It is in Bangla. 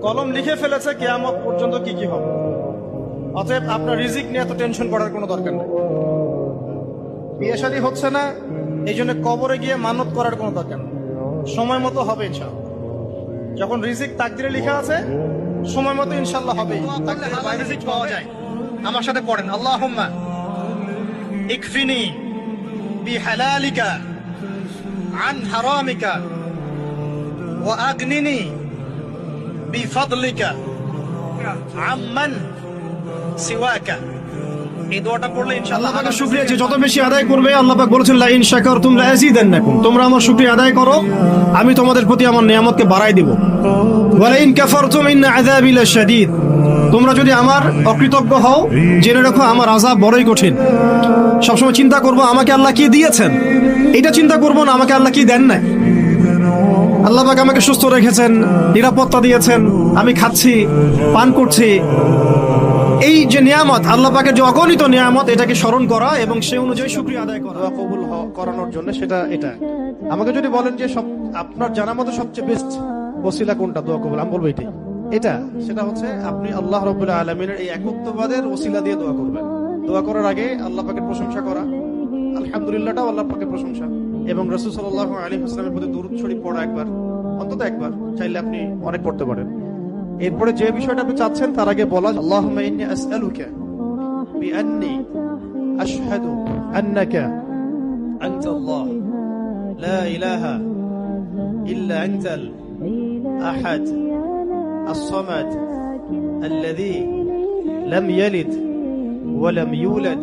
কলম লিখে ফেলেছে কিয়ামত পর্যন্ত কি কি হবে। অতএব আপনার রিজিক নিয়ে এত টেনশন করার কোনো দরকার নেই। বিয়ে শাদী হচ্ছে না, এই জন্য কবরে গিয়ে মানত করার কোনো দরকার নেই। সময় মতো হবে ইনশাআল্লাহ। যখন রিজিক তাকদিরে লেখা আছে, সময় মতো ইনশাআল্লাহ হবে। তাকদিরের বাইরে রিজিক পাওয়া যায়। আমার সাথে পড়েন, আল্লাহুম্মা ইকফিনি বিহালালিকা আন হারামিকা ওয়া আগনিনি বিফাদলিকা আম্মান সিওয়াকা। এই দোয়াটা পড়লে ইনশাআল্লাহ আল্লাহর শুকরিয়া যে যত বেশি আদায় করবে, আল্লাহ পাক বলেছেন লা ইন শাকারতুম লা আযীদান্নাকুম, তোমরা আমার শুকরিয়া আদায় করো, আমি তোমাদের প্রতি আমার নিয়ামতকে বাড়াই দেব। ওয়া লা ইন কাফারতুম ইন্না আযাবি লাশাদীদ, তোমরা যদি আমার অকৃতজ্ঞ হও, জেনে রাখো আমার আযাব বড়ই কঠিন। সবসময় চিন্তা করব আমাকে আল্লাহ কি দিয়েছেন, এটা চিন্তা করব না আমাকে আল্লাহ কি দেন নাই। আল্লাহ পাক আমাকে সুস্থ রেখেছেন, নিরাপত্তা দিয়েছেন, আমি খাচ্ছি, পান করছি। এই যে নিয়ামত, আল্লাহ পাকের যে অগণিত নিয়ামত, এটাকে স্মরণ করা এবং সেই অনুযায়ী শুকরিয়া আদায় করা, কবুল করানোর জন্য সেটা এটা। আমাকে যদি বলেন যে সব আপনার জানার মতো সবচেয়ে বেস্ট ওসিলা কোনটা দোয়া কবুল, আমি বলবো এটা সেটা হচ্ছে আপনি আল্লাহ রাব্বুল আলামিনের এই একত্ববাদের ওসিলা দিয়ে দোয়া করবেন। দোয়া করার আগে আল্লাহ পাকের প্রশংসা করা, আলহামদুলিল্লাহটাও আল্লাহ পাকের প্রশংসা, এবং রাসূল সাল্লাল্লাহু আলাইহি ওয়াসাল্লামের প্রতি দুরূদ শরীফ পড়া একবার, অন্তত একবার, চাইলে আপনি অনেক পড়তে পারেন। এরপরে যে বিষয়টা আপনি চাচ্ছেন তার আগে বলা, আল্লাহুম্মা ইন্নী আসআলুকা বিআন্নী আশহাদু আন্নাকা আনতাল্লাহ লা ইলাহা ইল্লা আনতাল আহাদ الصمد الذي لم يلد ولم يولد